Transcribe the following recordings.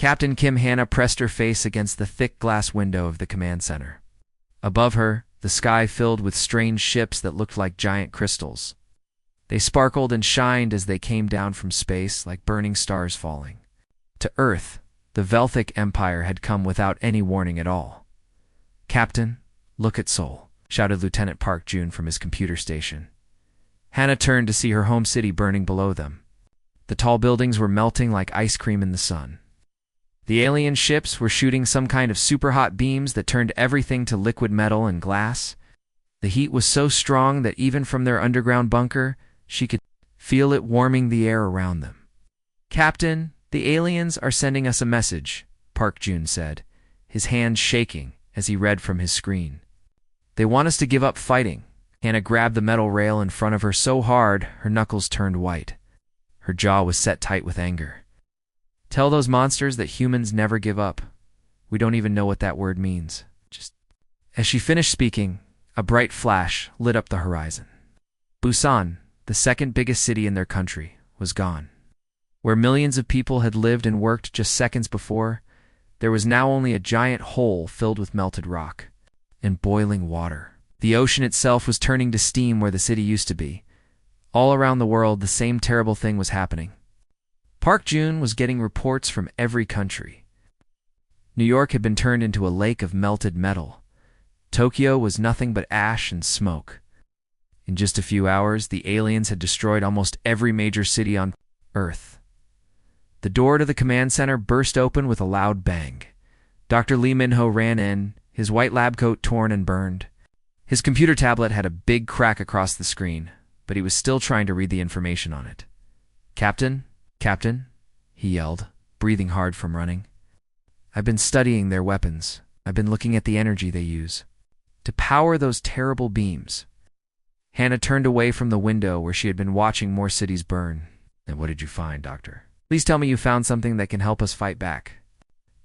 Captain Kim Hannah pressed her face against the thick glass window of the command center. Above her, the sky filled with strange ships that looked like giant crystals. They sparkled and shined as they came down from space like burning stars falling. To Earth, the Velthic Empire had come without any warning at all. "Captain, look at Seoul," shouted Lieutenant Park Jun from his computer station. Hannah turned to see her home city burning below them. The tall buildings were melting like ice cream in the sun. The alien ships were shooting some kind of super-hot beams that turned everything to liquid metal and glass. The heat was so strong that even from their underground bunker, she could feel it warming the air around them. "Captain, the aliens are sending us a message," Park Jun said, his hands shaking as he read from his screen. "They want us to give up fighting." Hannah grabbed the metal rail in front of her so hard her knuckles turned white. Her jaw was set tight with anger. "Tell those monsters that humans never give up. We don't even know what that word means. Just..." As she finished speaking, a bright flash lit up the horizon. Busan, the second biggest city in their country, was gone. Where millions of people had lived and worked just seconds before, there was now only a giant hole filled with melted rock and boiling water. The ocean itself was turning to steam where the city used to be. All around the world, the same terrible thing was happening. Park Jun was getting reports from every country. New York had been turned into a lake of melted metal. Tokyo was nothing but ash and smoke. In just a few hours, the aliens had destroyed almost every major city on Earth. The door to the command center burst open with a loud bang. Dr. Lee Min-ho ran in, his white lab coat torn and burned. His computer tablet had a big crack across the screen, but he was still trying to read the information on it. "Captain? Captain?" he yelled, breathing hard from running. "I've been studying their weapons. I've been looking at the energy they use to power those terrible beams." Hannah turned away from the window where she had been watching more cities burn. "And what did you find, Doctor? Please tell me you found something that can help us fight back."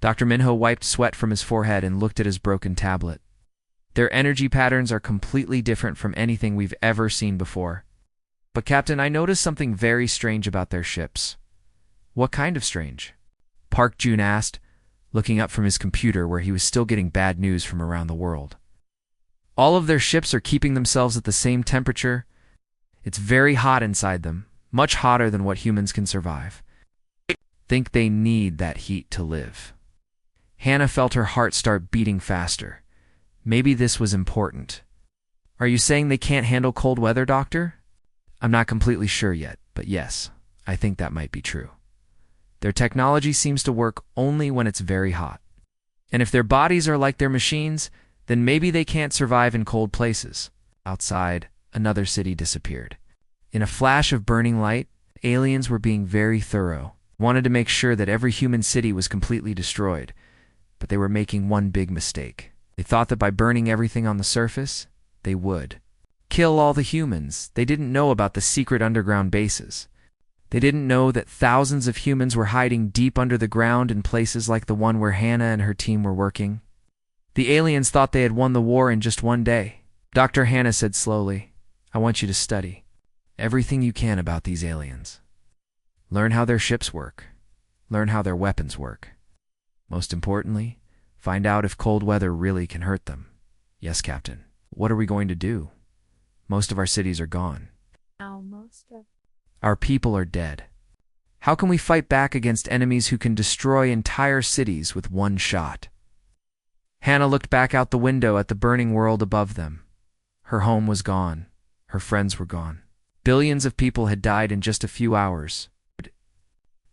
Dr. Minho wiped sweat from his forehead and looked at his broken tablet. "Their energy patterns are completely different from anything we've ever seen before. But Captain, I noticed something very strange about their ships." "What kind of strange?" Park Jun asked, looking up from his computer where he was still getting bad news from around the world. "All of their ships are keeping themselves at the same temperature. It's very hot inside them, much hotter than what humans can survive. I think they need that heat to live." Hannah felt her heart start beating faster. Maybe this was important. "Are you saying they can't handle cold weather, Doctor?" "I'm not completely sure yet, but yes, I think that might be true. Their technology seems to work only when it's very hot. And if their bodies are like their machines, then maybe they can't survive in cold places." Outside, another city disappeared. In a flash of burning light, aliens were being very thorough, wanted to make sure that every human city was completely destroyed, but they were making one big mistake. They thought that by burning everything on the surface, they would kill all the humans. They didn't know about the secret underground bases. They didn't know that thousands of humans were hiding deep under the ground in places like the one where Hannah and her team were working. The aliens thought they had won the war in just one day. Dr. Hannah said slowly, "I want you to study everything you can about these aliens. Learn how their ships work. Learn how their weapons work. Most importantly, find out if cold weather really can hurt them." "Yes, Captain." "What are we going to do? Most of our cities are gone. Our people are dead. How can we fight back against enemies who can destroy entire cities with one shot?" Hannah looked back out the window at the burning world above them. Her home was gone. Her friends were gone. Billions of people had died in just a few hours.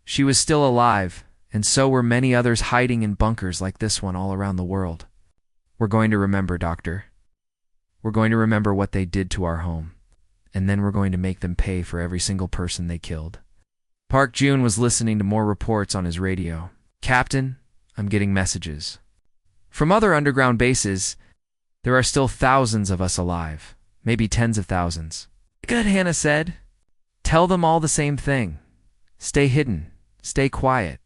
She was still alive, and so were many others hiding in bunkers like this one all around the world. "We're going to remember, Doctor. We're going to remember what they did to our home, and then we're going to make them pay for every single person they killed." Park Jun was listening to more reports on his radio. "Captain, I'm getting messages. From other underground bases, there are still thousands of us alive, maybe tens of thousands." "Good," Hannah said. "Tell them all the same thing. Stay hidden. Stay quiet.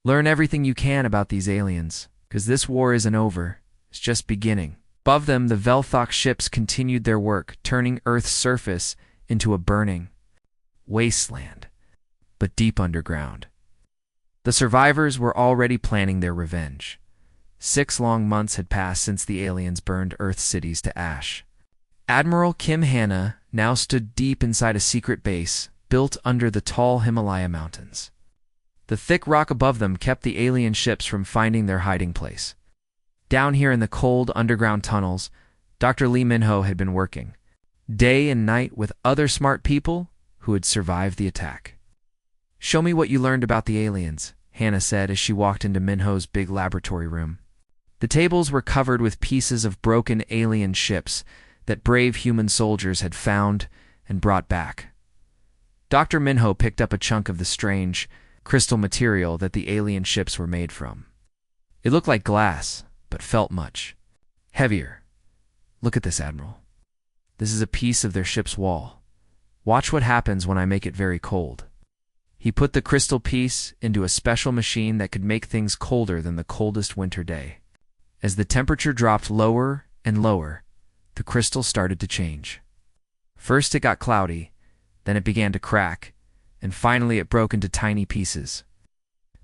Learn everything you can about these aliens, because this war isn't over. It's just beginning." Above them, the Velthok ships continued their work, turning Earth's surface into a burning wasteland, but deep underground. The survivors were already planning their revenge. 6 long months had passed since the aliens burned Earth's cities to ash. Admiral Kim Hanna now stood deep inside a secret base built under the tall Himalaya mountains. The thick rock above them kept the alien ships from finding their hiding place. Down here in the cold underground tunnels, Dr. Lee Minho had been working, day and night, with other smart people who had survived the attack. "Show me what you learned about the aliens," Hannah said as she walked into Minho's big laboratory room. The tables were covered with pieces of broken alien ships that brave human soldiers had found and brought back. Dr. Minho picked up a chunk of the strange, crystal material that the alien ships were made from. It looked like glass, but felt much heavier. "Look at this, Admiral. This is a piece of their ship's wall. Watch what happens when I make it very cold." He put the crystal piece into a special machine that could make things colder than the coldest winter day. As the temperature dropped lower and lower, the crystal started to change. First it got cloudy, then it began to crack, and finally it broke into tiny pieces.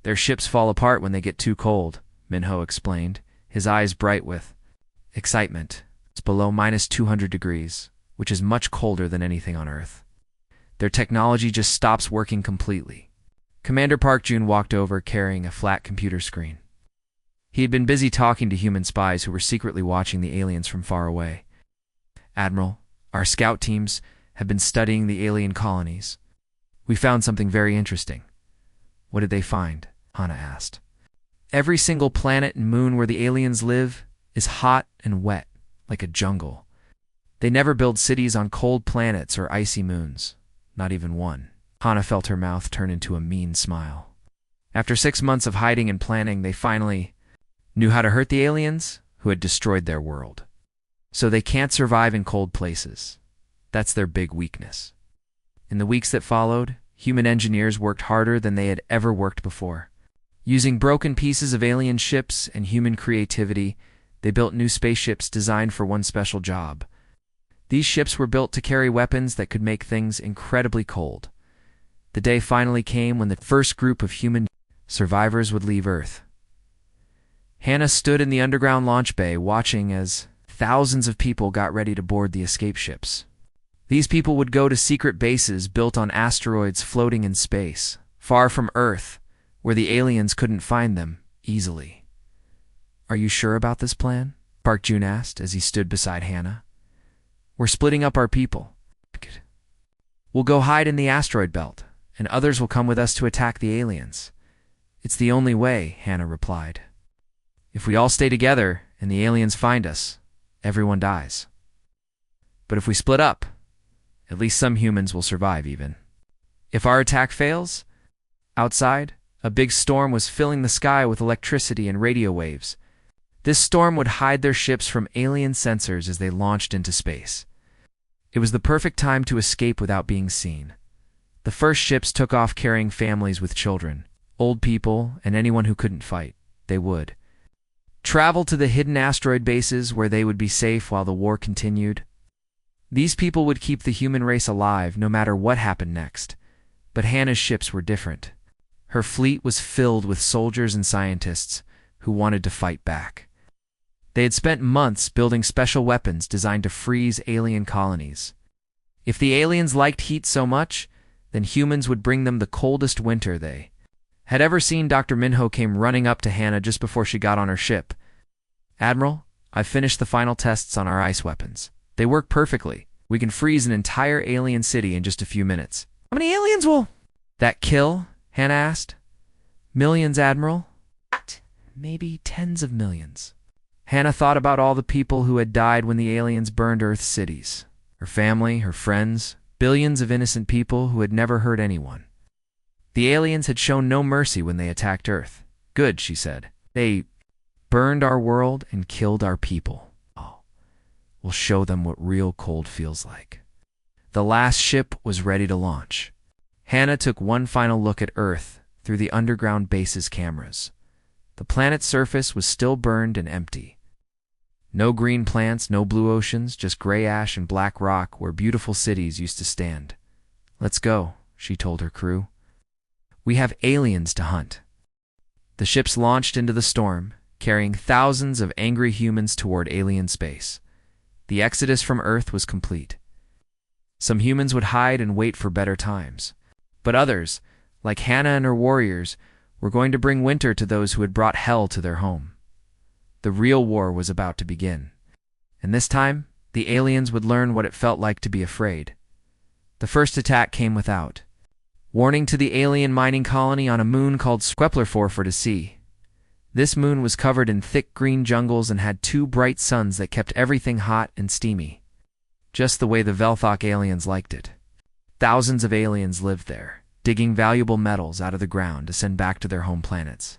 "Their ships fall apart when they get too cold," Minho explained, his eyes bright with excitement. "It's below -200 degrees, which is much colder than anything on Earth. Their technology just stops working completely." Commander Park Jun walked over carrying a flat computer screen. He had been busy talking to human spies who were secretly watching the aliens from far away. "Admiral, our scout teams have been studying the alien colonies. We found something very interesting." "What did they find?" Hannah asked. "Every single planet and moon where the aliens live is hot and wet, like a jungle. They never build cities on cold planets or icy moons. Not even one." Hannah felt her mouth turn into a mean smile. "After 6 months of hiding and planning, they finally knew how to hurt the aliens who had destroyed their world. So they can't survive in cold places. That's their big weakness." In the weeks that followed, human engineers worked harder than they had ever worked before. Using broken pieces of alien ships and human creativity, they built new spaceships designed for one special job. These ships were built to carry weapons that could make things incredibly cold. The day finally came when the first group of human survivors would leave Earth. Hannah stood in the underground launch bay watching as thousands of people got ready to board the escape ships. These people would go to secret bases built on asteroids floating in space, far from Earth, where the aliens couldn't find them easily. "Are you sure about this plan?" Park Jun asked as he stood beside Hannah. "We're splitting up our people. We'll go hide in the asteroid belt, and others will come with us to attack the aliens. It's the only way," Hannah replied. "If we all stay together and the aliens find us, everyone dies. But if we split up, at least some humans will survive even." If our attack fails, outside, a big storm was filling the sky with electricity and radio waves. This storm would hide their ships from alien sensors as they launched into space. It was the perfect time to escape without being seen. The first ships took off carrying families with children, old people, and anyone who couldn't fight. They would travel to the hidden asteroid bases where they would be safe while the war continued. These people would keep the human race alive no matter what happened next. But Hannah's ships were different. Her fleet was filled with soldiers and scientists who wanted to fight back. They had spent months building special weapons designed to freeze alien colonies. If the aliens liked heat so much, then humans would bring them the coldest winter they had ever seen. Dr. Minho came running up to Hannah just before she got on her ship. "Admiral, I've finished the final tests on our ice weapons. They work perfectly. We can freeze an entire alien city in just a few minutes." "How many aliens will that kill?" Hannah asked. "Millions, Admiral. Maybe tens of millions." Hannah thought about all the people who had died when the aliens burned Earth's cities. Her family, her friends, billions of innocent people who had never hurt anyone. The aliens had shown no mercy when they attacked Earth. "Good," she said. "They burned our world and killed our people. Oh, we'll show them what real cold feels like." The last ship was ready to launch. Hannah took one final look at Earth through the underground base's cameras. The planet's surface was still burned and empty. No green plants, no blue oceans, just gray ash and black rock where beautiful cities used to stand. "Let's go," she told her crew. "We have aliens to hunt." The ships launched into the storm, carrying thousands of angry humans toward alien space. The exodus from Earth was complete. Some humans would hide and wait for better times. But others, like Hannah and her warriors, were going to bring winter to those who had brought hell to their home. The real war was about to begin. And this time, the aliens would learn what it felt like to be afraid. The first attack came without warning to the alien mining colony on a moon called Scorched to see. This moon was covered in thick green jungles and had two bright suns that kept everything hot and steamy, just the way the Velthok aliens liked it. Thousands of aliens lived there, digging valuable metals out of the ground to send back to their home planets.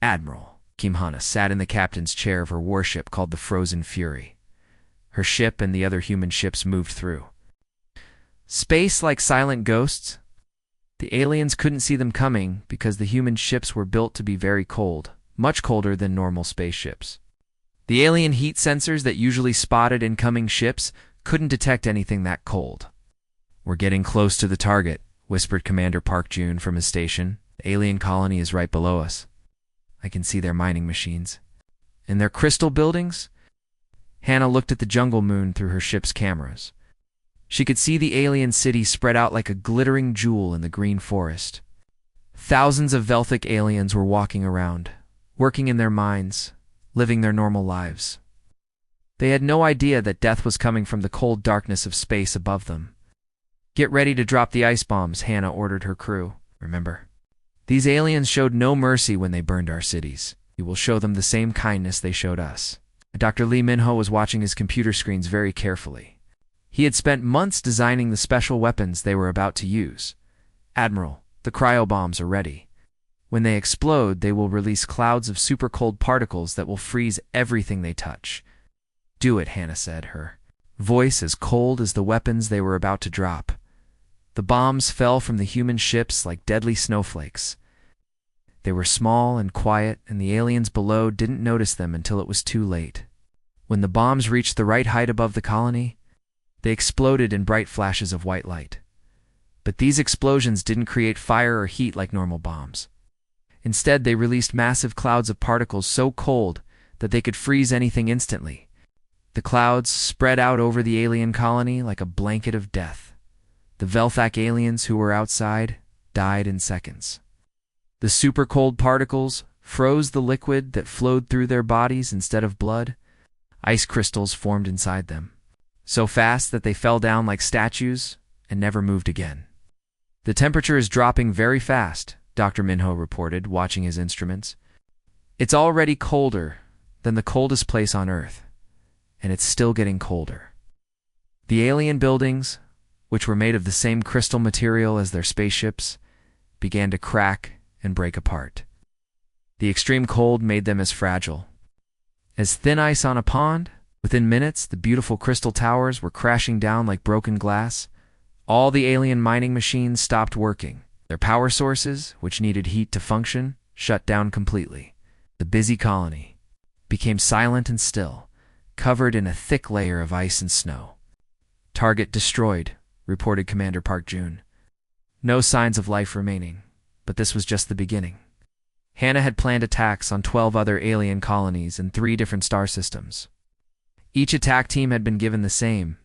Admiral Kimhana sat in the captain's chair of her warship called the Frozen Fury. Her ship and the other human ships moved through space like silent ghosts. The aliens couldn't see them coming because the human ships were built to be very cold, much colder than normal spaceships. The alien heat sensors that usually spotted incoming ships couldn't detect anything that cold. "We're getting close to the target," whispered Commander Park Jun from his station. "The alien colony is right below us. I can see their mining machines. And their crystal buildings?" Hannah looked at the jungle moon through her ship's cameras. She could see the alien city spread out like a glittering jewel in the green forest. Thousands of Velthic aliens were walking around, working in their mines, living their normal lives. They had no idea that death was coming from the cold darkness of space above them. "Get ready to drop the ice bombs," Hannah ordered her crew. "Remember, these aliens showed no mercy when they burned our cities. We will show them the same kindness they showed us." Dr. Lee Minho was watching his computer screens very carefully. He had spent months designing the special weapons they were about to use. "Admiral, the cryobombs are ready. When they explode, they will release clouds of super cold particles that will freeze everything they touch." "Do it," Hannah said, her voice as cold as the weapons they were about to drop. The bombs fell from the human ships like deadly snowflakes. They were small and quiet, and the aliens below didn't notice them until it was too late. When the bombs reached the right height above the colony, they exploded in bright flashes of white light. But these explosions didn't create fire or heat like normal bombs. Instead, they released massive clouds of particles so cold that they could freeze anything instantly. The clouds spread out over the alien colony like a blanket of death. The Velthak aliens who were outside died in seconds. The super cold particles froze the liquid that flowed through their bodies instead of blood. Ice crystals formed inside them, so fast that they fell down like statues and never moved again. "The temperature is dropping very fast," Dr. Minho reported, watching his instruments. "It's already colder than the coldest place on Earth, and it's still getting colder." The alien buildings, which were made of the same crystal material as their spaceships, began to crack and break apart. The extreme cold made them as fragile as thin ice on a pond. Within minutes, the beautiful crystal towers were crashing down like broken glass. All the alien mining machines stopped working. Their power sources, which needed heat to function, shut down completely. The busy colony became silent and still, covered in a thick layer of ice and snow. "Target destroyed," reported Commander Park Jun. No signs of life remaining, but this was just the beginning. Hannah had planned attacks on 12 other alien colonies in 3 different star systems. Each attack team had been given the same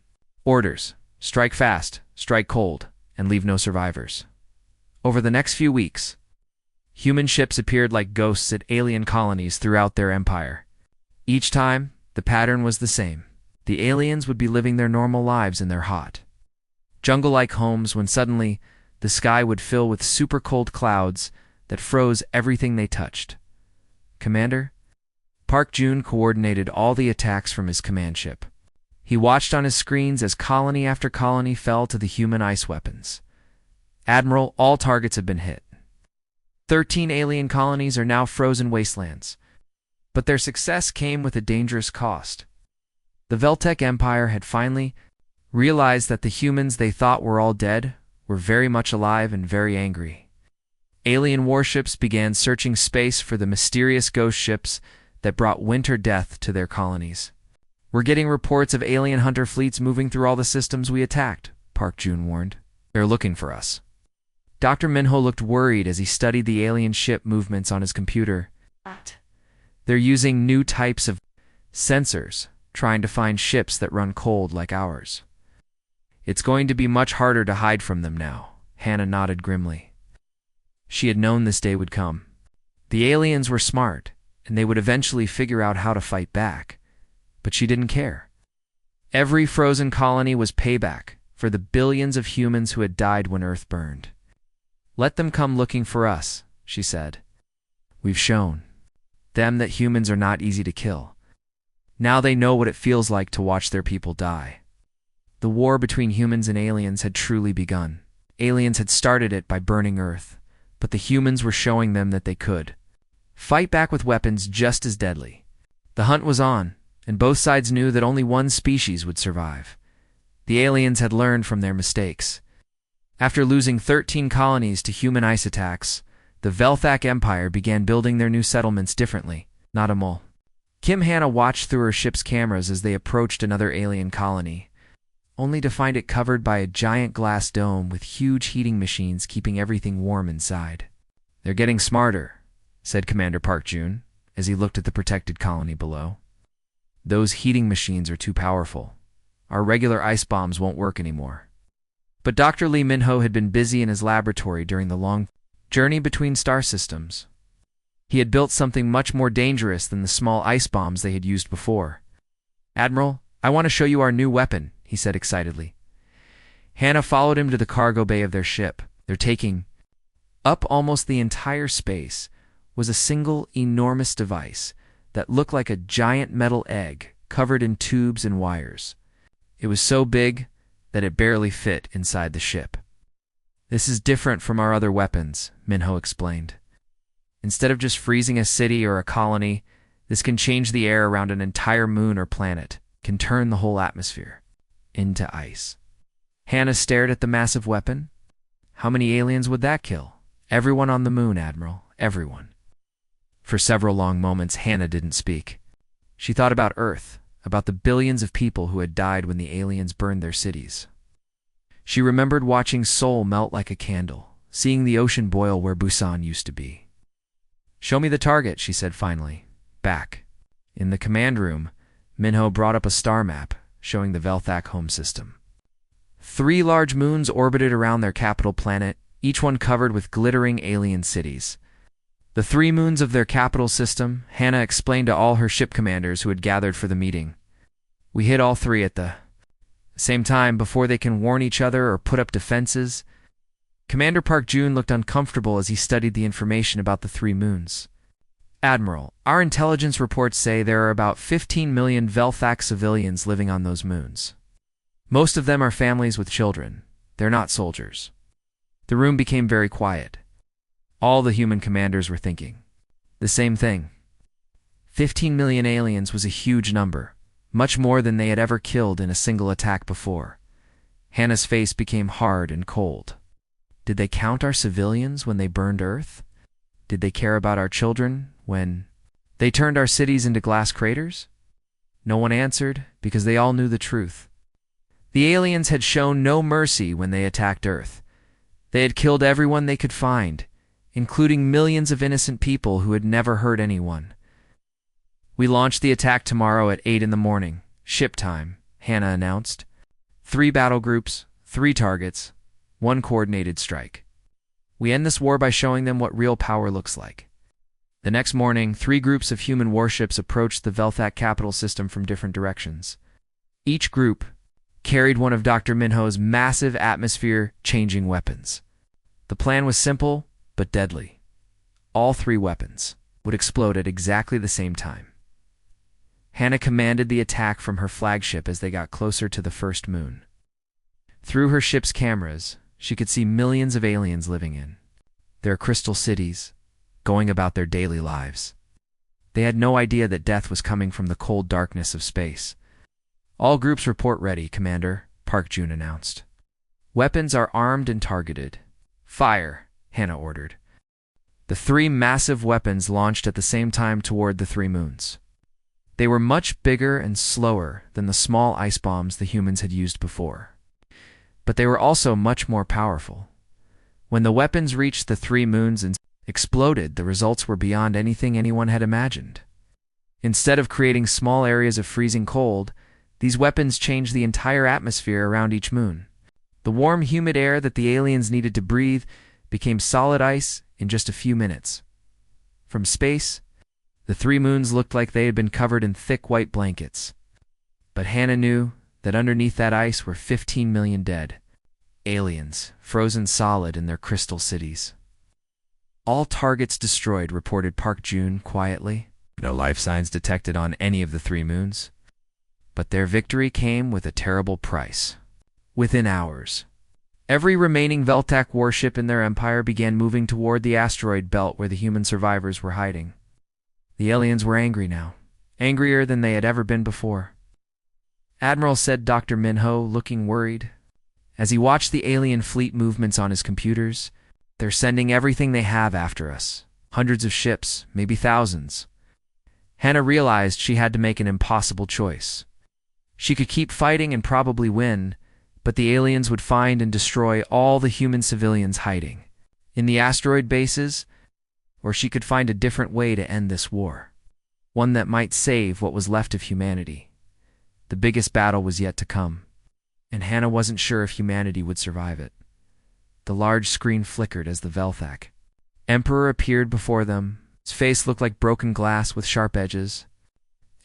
orders: strike fast, strike cold, and leave no survivors. Over the next few weeks, human ships appeared like ghosts at alien colonies throughout their empire. Each time, the pattern was the same. The aliens would be living their normal lives in their hot, jungle-like homes when suddenly the sky would fill with super cold clouds that froze everything they touched. "Commander?" Park Jun coordinated all the attacks from his command ship. He watched on his screens as colony after colony fell to the human ice weapons. "Admiral, all targets have been hit. 13 alien colonies are now frozen wastelands. But their success came with a dangerous cost. The Veltec Empire had finally realized that the humans they thought were all dead were very much alive and very angry. Alien warships began searching space for the mysterious ghost ships that brought winter death to their colonies. "We're getting reports of alien hunter fleets moving through all the systems we attacked," Park Jun warned. "They're looking for us." Dr. Minho looked worried as he studied the alien ship movements on his computer. They're using new types of sensors, trying to find ships that run cold like ours. It's going to be much harder to hide from them now, Hannah nodded grimly. She had known this day would come. The aliens were smart, and they would eventually figure out how to fight back. But she didn't care. Every frozen colony was payback for the billions of humans who had died when Earth burned. Let them come looking for us, she said. We've shown them that humans are not easy to kill. Now they know what it feels like to watch their people die. The war between humans and aliens had truly begun. Aliens had started it by burning Earth, but the humans were showing them that they could fight back with weapons just as deadly. The hunt was on, and both sides knew that only one species would survive. The aliens had learned from their mistakes. After losing 13 colonies to human ice attacks, the Velthak Empire began building their new settlements differently, not a mole. Kim Hannah watched through her ship's cameras as they approached another alien colony, only to find it covered by a giant glass dome with huge heating machines keeping everything warm inside. They're getting smarter, said Commander Park Jun, as he looked at the protected colony below. Those heating machines are too powerful. Our regular ice bombs won't work anymore. But Dr. Lee Minho had been busy in his laboratory during the long journey between star systems. He had built something much more dangerous than the small ice bombs they had used before. Admiral, I want to show you our new weapon, he said excitedly. Hannah followed him to the cargo bay of their ship. They're taking up almost the entire space was a single enormous device that looked like a giant metal egg covered in tubes and wires. It was so big that it barely fit inside the ship. This is different from our other weapons, Minho explained. Instead of just freezing a city or a colony, this can change the air around an entire moon or planet, can turn the whole atmosphere into ice. Hannah stared at the massive weapon. How many aliens would that kill? Everyone on the moon, Admiral, everyone. For several long moments, Hannah didn't speak. She thought about Earth, about the billions of people who had died when the aliens burned their cities. She remembered watching Seoul melt like a candle, seeing the ocean boil where Busan used to be. Show me the target, she said finally. Back. In the command room, Minho brought up a star map, showing the Velthak home system. 3 large moons orbited around their capital planet, each one covered with glittering alien cities. The 3 moons of their capital system, Hannah explained to all her ship commanders who had gathered for the meeting. We hit all 3 at the same time before they can warn each other or put up defenses. Commander Park Jun looked uncomfortable as he studied the information about the 3 moons. Admiral, our intelligence reports say there are about 15 million Velthak civilians living on those moons. Most of them are families with children. They're not soldiers. The room became very quiet. All the human commanders were thinking the same thing. 15 million aliens was a huge number, much more than they had ever killed in a single attack before. Hannah's face became hard and cold. Did they count our civilians when they burned Earth? Did they care about our children when they turned our cities into glass craters? No one answered because they all knew the truth. The aliens had shown no mercy when they attacked Earth. They had killed everyone they could find, including millions of innocent people who had never hurt anyone. We launch the attack tomorrow at 8 in the morning, ship time, Hannah announced. 3 battle groups, 3 targets, 1 coordinated strike. We end this war by showing them what real power looks like. The next morning, 3 groups of human warships approached the Velthak capital system from different directions. Each group carried one of Dr. Minho's massive atmosphere-changing weapons. The plan was simple, but deadly. All 3 weapons would explode at exactly the same time. Hannah commanded the attack from her flagship as they got closer to the first moon. Through her ship's cameras, she could see millions of aliens living in their crystal cities, going about their daily lives. They had no idea that death was coming from the cold darkness of space. All groups report ready, Commander, Park Jun announced. Weapons are armed and targeted. Fire, Hannah ordered. The 3 massive weapons launched at the same time toward the 3 moons. They were much bigger and slower than the small ice bombs the humans had used before. But they were also much more powerful. When the weapons reached the three moons and exploded, the results were beyond anything anyone had imagined. Instead of creating small areas of freezing cold, these weapons changed the entire atmosphere around each moon. The warm, humid air that the aliens needed to breathe became solid ice in just a few minutes. From space, the three moons looked like they had been covered in thick white blankets. But Hannah knew that underneath that ice were 15 million dead aliens, frozen solid in their crystal cities. All targets destroyed, reported Park Jun quietly. No life signs detected on any of the three moons. But their victory came with a terrible price. Within hours, every remaining Veltak warship in their empire began moving toward the asteroid belt where the human survivors were hiding. The aliens were angry now, angrier than they had ever been before. Admiral, said Dr. Minho, looking worried. As he watched the alien fleet movements on his computers, they're sending everything they have after us. Hundreds of ships, maybe thousands. Hannah realized she had to make an impossible choice. She could keep fighting and probably win, but the aliens would find and destroy all the human civilians hiding in the asteroid bases, or she could find a different way to end this war, one that might save what was left of humanity. The biggest battle was yet to come, and Hannah wasn't sure if humanity would survive it. The large screen flickered as the Velthak Emperor appeared before them. His face looked like broken glass with sharp edges.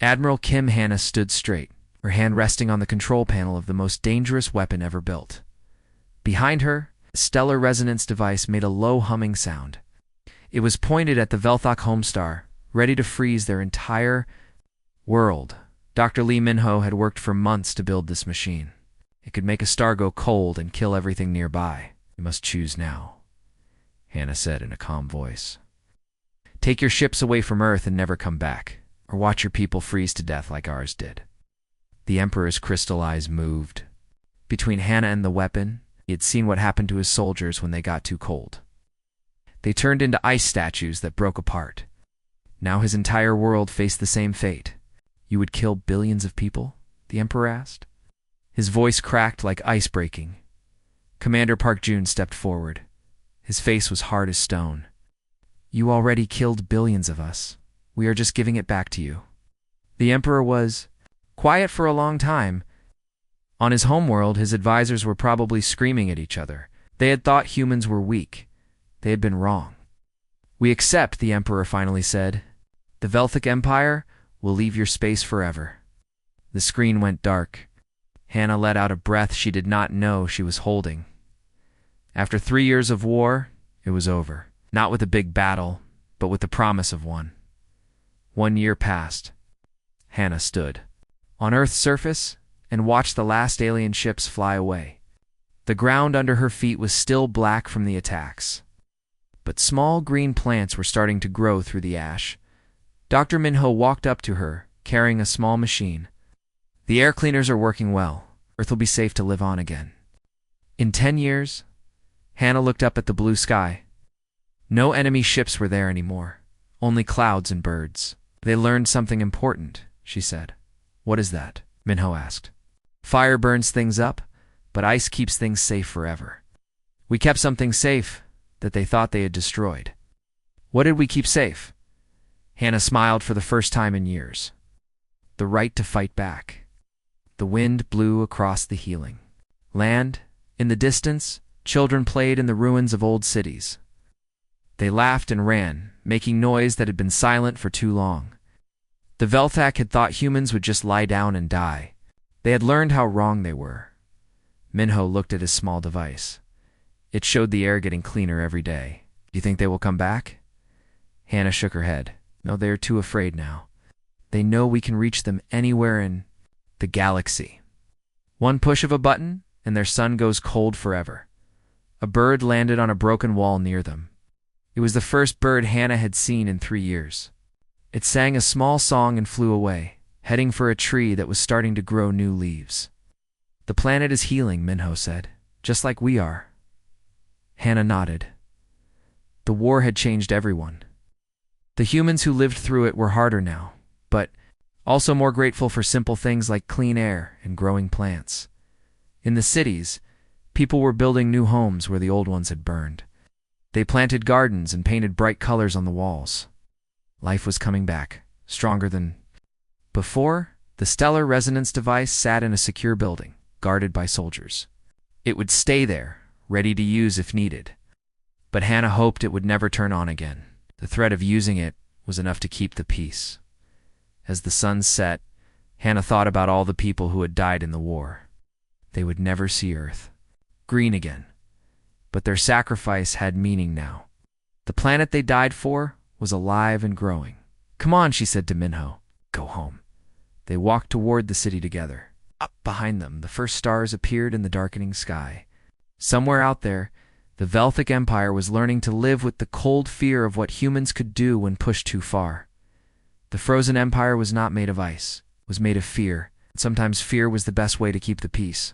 Admiral Kim. Hannah stood straight, her hand resting on the control panel of the most dangerous weapon ever built. Behind her, a stellar resonance device made a low humming sound. It was pointed at the Velthak homestar, ready to freeze their entire world. Dr. Lee Minho had worked for months to build this machine. It could make a star go cold and kill everything nearby. You must choose now, Hannah said in a calm voice. Take your ships away from Earth and never come back, or watch your people freeze to death like ours did. The Emperor's crystal eyes moved. Between Hannah and the weapon, he had seen what happened to his soldiers when they got too cold. They turned into ice statues that broke apart. Now his entire world faced the same fate. You would kill billions of people? The Emperor asked. His voice cracked like ice breaking. Commander Park Jun stepped forward. His face was hard as stone. You already killed billions of us. We are just giving it back to you. The Emperor was quiet for a long time. On his homeworld, his advisors were probably screaming at each other. They had thought humans were weak. They had been wrong. We accept, the Emperor finally said. The Velthak Empire will leave your space forever. The screen went dark. Hannah let out a breath she did not know she was holding. After 3 years of war, it was over. Not with a big battle, but with the promise of one. 1 year passed. Hannah stood on Earth's surface and watched the last alien ships fly away. The ground under her feet was still black from the attacks, but small green plants were starting to grow through the ash. Dr. Minho walked up to her, carrying a small machine. The air cleaners are working well. Earth will be safe to live on again. In 10 years, Hannah looked up at the blue sky. No enemy ships were there anymore, only clouds and birds. They learned something important, she said. What is that? Minho asked. Fire burns things up, but ice keeps things safe forever. We kept something safe that they thought they had destroyed. What did we keep safe? Hannah smiled for the first time in years. The right to fight back. The wind blew across the healing land. In the distance, children played in the ruins of old cities. They laughed and ran, making noise that had been silent for too long. The Velthak had thought humans would just lie down and die. They had learned how wrong they were. Minho looked at his small device. It showed the air getting cleaner every day. Do you think they will come back? Hannah shook her head. No, they are too afraid now. They know we can reach them anywhere in the galaxy. One push of a button, and their sun goes cold forever. A bird landed on a broken wall near them. It was the first bird Hannah had seen in 3 years. It sang a small song and flew away, heading for a tree that was starting to grow new leaves. The planet is healing, Minho said, just like we are. Hannah nodded. The war had changed everyone. The humans who lived through it were harder now, but also more grateful for simple things like clean air and growing plants. In the cities, people were building new homes where the old ones had burned. They planted gardens and painted bright colors on the walls. Life was coming back, stronger than before. The stellar resonance device sat in a secure building, guarded by soldiers. It would stay there, ready to use if needed. But Hannah hoped it would never turn on again. The threat of using it was enough to keep the peace. As the sun set, Hannah thought about all the people who had died in the war. They would never see Earth green again. But their sacrifice had meaning now. The planet they died for was alive and growing. "Come on," she said to Minho. "Go home." They walked toward the city together. Up behind them, the first stars appeared in the darkening sky. Somewhere out there, the Velthic Empire was learning to live with the cold fear of what humans could do when pushed too far. The frozen empire was not made of ice. It was made of fear. Sometimes fear was the best way to keep the peace.